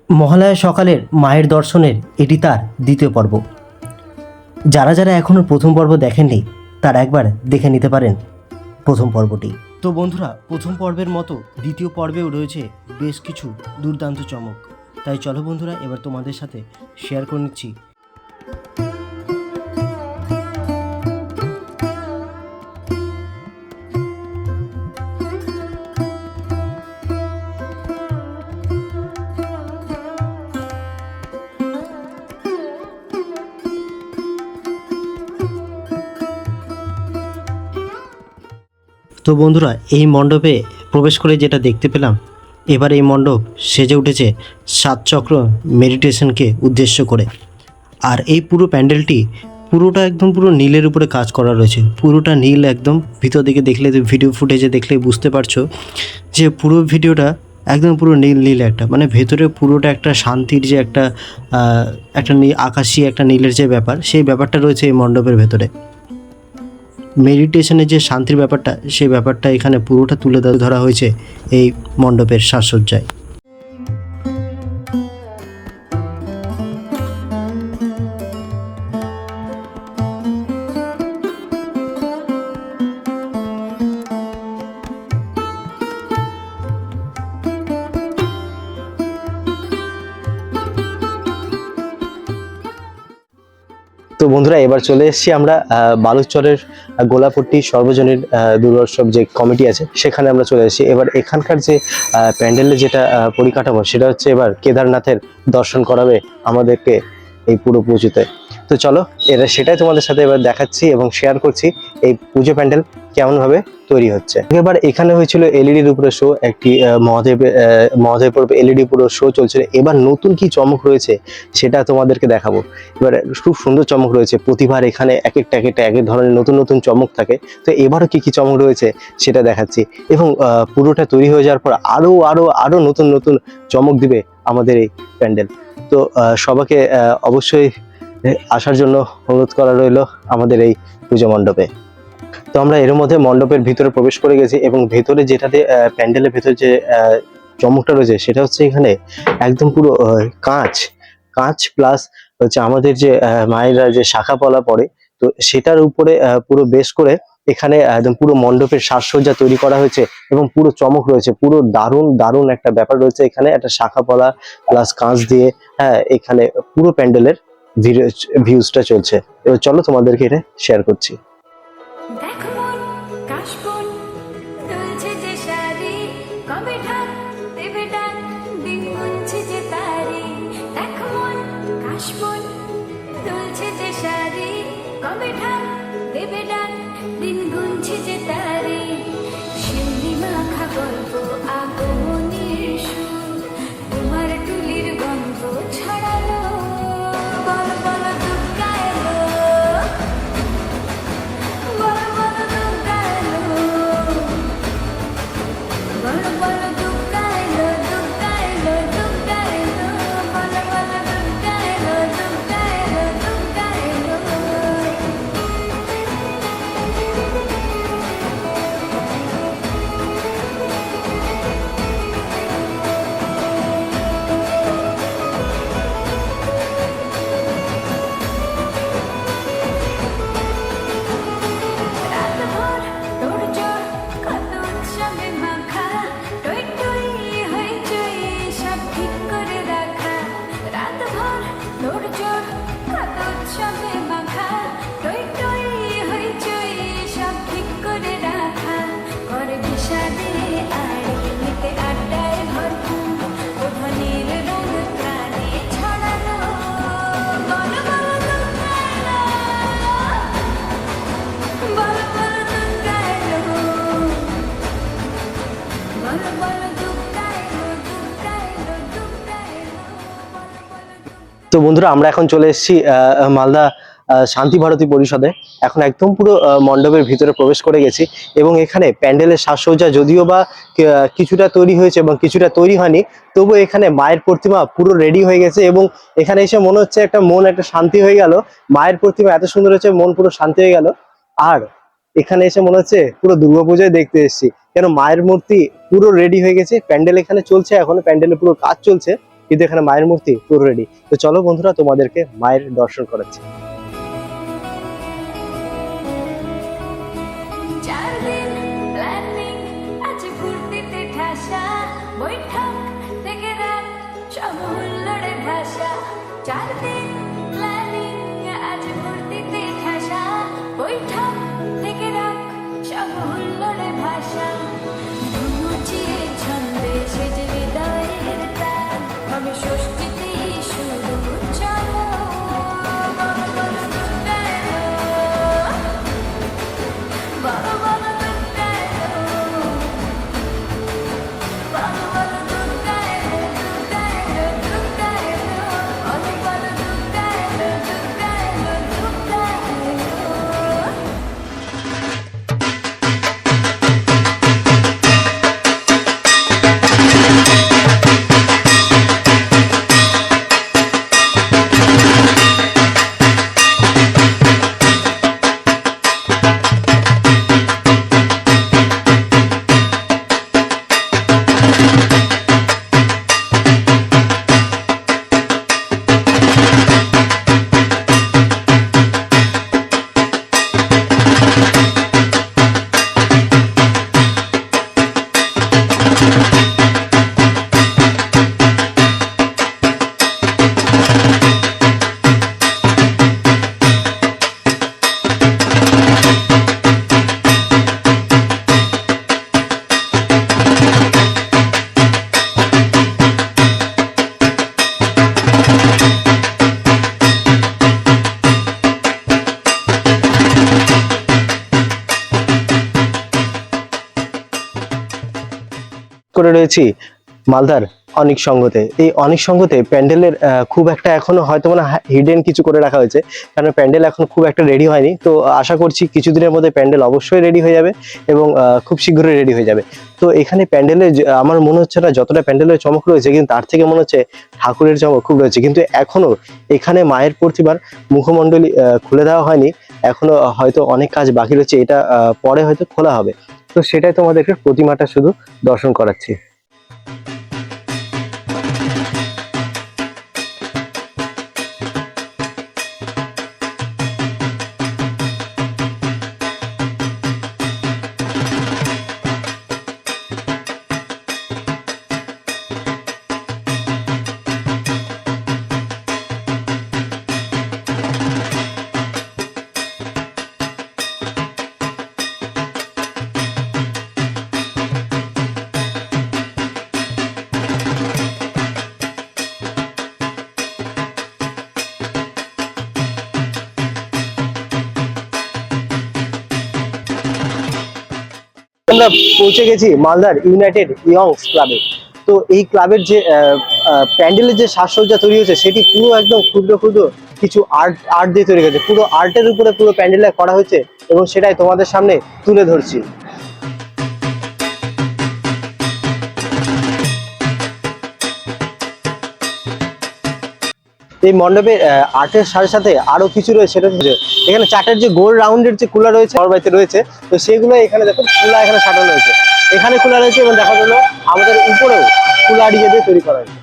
মহালয়া সকালের মায়ের দর্শনের এটি তার দ্বিতীয় পর্ব। যারা যারা এখনও প্রথম পর্ব দেখেননি তারা একবার দেখে নিতে পারেন প্রথম পর্বটি। তো বন্ধুরা, প্রথম পর্বের মতো দ্বিতীয় পর্বেও রয়েছে বেশ কিছু দুর্দান্ত চমক। তাই চলো বন্ধুরা, এবার তোমাদের সাথে শেয়ার করে নিচ্ছি। তো বন্ধুরা, এই মণ্ডপে প্রবেশ করে যেটা দেখতে পেলাম, এবার এই মণ্ডপ সেজে উঠেছে সাতচক্র মেডিটেশনকে উদ্দেশ্য করে। আর এই পুরো প্যান্ডেলটি পুরোটা একদম পুরো নীলের উপরে কাজ করা রয়েছে, পুরোটা নীল একদম। ভিতর দিকে দেখলে, ভিডিও ফুটেজে দেখলে বুঝতে পারছো যে পুরো ভিডিওটা একদম পুরো নীল নীল একটা, মানে ভেতরে পুরোটা একটা শান্তির যে একটা আকাশি একটা নীলের যে ব্যাপার, সেই ব্যাপারটা রয়েছে এই মণ্ডপের ভেতরে। মেডিটেশনের যে শান্তির ব্যাপারটা, সেই ব্যাপারটা এখানে পুরোটা তুলে ধরা হয়েছে এই মণ্ডপের সাজসজ্জায়। তো বন্ধুরা, এবার চলে এসেছি আমরা বালুচরের গোলাপট্টি সর্বজনীন দুর্গোৎসব যে কমিটি আছে, সেখানে আমরা চলে এসেছি। এবার এখানকার যে প্যান্ডেলের যেটা পরিকাঠামো, সেটা হচ্ছে এবার কেদারনাথের দর্শন করাবে আমাদেরকে এই পুরো পুজোতে। তো চলো, সেটাই তোমাদের সাথে এবার দেখাচ্ছি এবং শেয়ার করছি এই পুজো প্যান্ডেল কেমন ভাবে তৈরি হচ্ছে। এবার এখানে হয়েছিল এলইডির উপরে শো, একটি মহাদেবের এলইডি পুরো শো চলছিল। এবার নতুন কি চমক রয়েছে সেটা তোমাদেরকে দেখাবো। এবার খুব সুন্দর চমক রয়েছে, প্রতিবার এখানে এক এক ধরনের নতুন নতুন চমক থাকে। তো এবারও কি কি চমক রয়েছে সেটা দেখাচ্ছি, এবং পুরোটা তৈরি হয়ে যাওয়ার পর আরো আরো আরো নতুন নতুন চমক দিবে আমাদের এই প্যান্ডেল। তো সবাইকে অবশ্যই আসার জন্য অনুরোধ করা রইল আমাদের এই পুজো মণ্ডপে। তো আমরা এর মধ্যে মণ্ডপের ভিতরে প্রবেশ করে গেছি, এবং ভেতরে যেটাতে প্যান্ডেলের ভেতরে যে চমকটা রয়েছে, সেটা হচ্ছে এখানে একদম পুরো কাঁচ কাঁচ প্লাস হচ্ছে আমাদের যে মায়েরা যে শাখা পলা পড়ে, তো সেটার উপরে পুরো বেশ করে এখানে একদম পুরো মণ্ডপের সাজসজ্জা তৈরি করা হয়েছে, এবং পুরো চমক রয়েছে। পুরো দারুণ দারুণ একটা ব্যাপার রয়েছে এখানে, একটা শাখা পলা প্লাস কাঁচ দিয়ে এখানে পুরো প্যান্ডেলের ভিউজটা চলছে। এবার চলো তোমাদেরকে এটা শেয়ার করছি। তো বন্ধুরা, আমরা এখন চলে এসেছি মালদা শান্তি ভারতী পরিষদে। এখন একদম পুরো মণ্ডপের ভিতরে প্রবেশ করে গেছি, এবং এখানে প্যান্ডেলের সাজসজ্জা যদিও বা কিছুটা তৈরি হয়েছে এবং কিছুটা তৈরি হয়নি, তবু এখানে মায়ের প্রতিমা পুরো রেডি হয়ে গেছে। এবং এখানে এসে মনে হচ্ছে একটা শান্তি হয়ে গেল। মায়ের প্রতিমা এত সুন্দর হচ্ছে, মন পুরো শান্তি হয়ে গেল। আর এখানে এসে মনে হচ্ছে পুরো দুর্গাপূজায় দেখতে এসেছি, কেন মায়ের মূর্তি পুরো রেডি হয়ে গেছে। প্যান্ডেল এখানে চলছে, এখনো প্যান্ডেলে পুরো কাজ চলছে। কিন্তু এখানে মায়ের মূর্তি পুরো রেডি। তো চলো বন্ধুরা, তোমাদেরকে মায়ের দর্শন করাচ্ছি। করে রয়েছি মালদার অনেক সঙ্গতে। এই অনেক সঙ্গতে প্যান্ডেলের খুব একটা এখনো হয়তো মানে হিডেন কিছু করে রাখা হয়েছে, কারণ প্যান্ডেল এখন খুব একটা রেডি হয়নি। তো আশা করছি কিছুদিনের মধ্যে প্যান্ডেল অবশ্যই রেডি হয়ে যাবে এবং খুব শীঘ্রই রেডি হয়ে যাবে। তো এখানে প্যান্ডেলে আমার মনে হচ্ছে না যতটা প্যান্ডেলের চমক রয়েছে, কিন্তু তার থেকে মনে হচ্ছে ঠাকুরের চমক খুব রয়েছে। কিন্তু এখনো এখানে মায়ের প্রতিমার মুখমণ্ডলী খুলে দেওয়া হয়নি, এখনো হয়তো অনেক কাজ বাকি রয়েছে, এটা পরে হয়তো খোলা হবে। তো সেটাই তোমাদেরকে প্রতিমাটা শুধু দর্শন করাচ্ছি। আমরা পৌঁছে গেছি মালদার ইউনাইটেড ইয়ংস ক্লাবে। তো এই ক্লাবের যে প্যান্ডেলের যে সাজসজ্জা তৈরি হয়েছে, সেটি পুরো একদম ক্ষুদ্র ক্ষুদ্র কিছু আর্ট দিয়ে তৈরি হয়েছে। পুরো আর্টের উপরে পুরো প্যান্ডেলটা করা হয়েছে এবং সেটাই তোমাদের সামনে তুলে ধরছি। এই মণ্ডপে আর্টের সাথে সাথে আরো কিছু রয়েছে, সেটা হচ্ছে এখানে চাটের যে গোল রাউন্ডের যে কুলা রয়েছে বাড়িতে রয়েছে, তো সেগুলো এখানে দেখো কুলা এখানে সাজানো হয়েছে, এখানে কুলা রয়েছে এবং দেখা গেলো আমাদের উপরেও কুলা ডিজে দিয়ে তৈরি করা হয়েছে।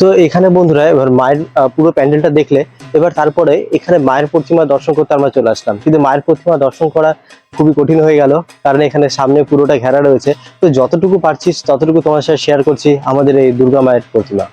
তো এখানে বন্ধুরা এবার মায়ের পুরো প্যান্ডেলটা দেখলে, এবার তারপরে এখানে মায়ের প্রতিমা দর্শন করতে আমরা চলে আসলাম। কিন্তু মায়ের প্রতিমা দর্শন করা খুবই কঠিন হয়ে গেল, কারণ এখানে সামনে পুরোটা ঘেরা রয়েছে। তো যতটুকু পারছিস ততটুকু তোমার সাথে শেয়ার করছি আমাদের এই দুর্গা মায়ের প্রতিমা।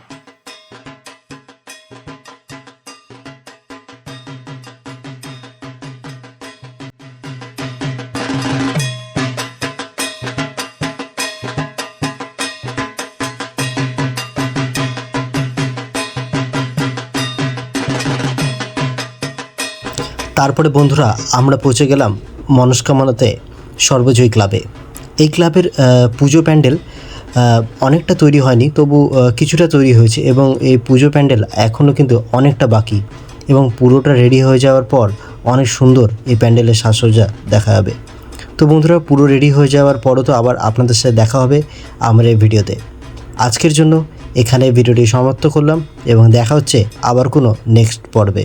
তারপরে বন্ধুরা আমরা পৌঁছে গেলাম মনস্কামনাতে সর্বজয় ক্লাবে। এই ক্লাবের পুজো প্যান্ডেল অনেকটা তৈরি হয়নি, তবু কিছুটা তৈরি হয়েছে এবং এই পুজো প্যান্ডেল এখনও কিন্তু অনেকটা বাকি এবং পুরোটা রেডি হয়ে যাওয়ার পর অনেক সুন্দর এই প্যান্ডেলের সাজসজ্জা দেখা যাবে। তো বন্ধুরা, পুরো রেডি হয়ে যাওয়ার পরও তো আবার আপনাদের সাথে দেখা হবে আমার এই ভিডিওতে। আজকের জন্য এখানে ভিডিওটি সমাপ্ত করলাম এবং দেখা হচ্ছে আবার কোনো নেক্সট পর্বে।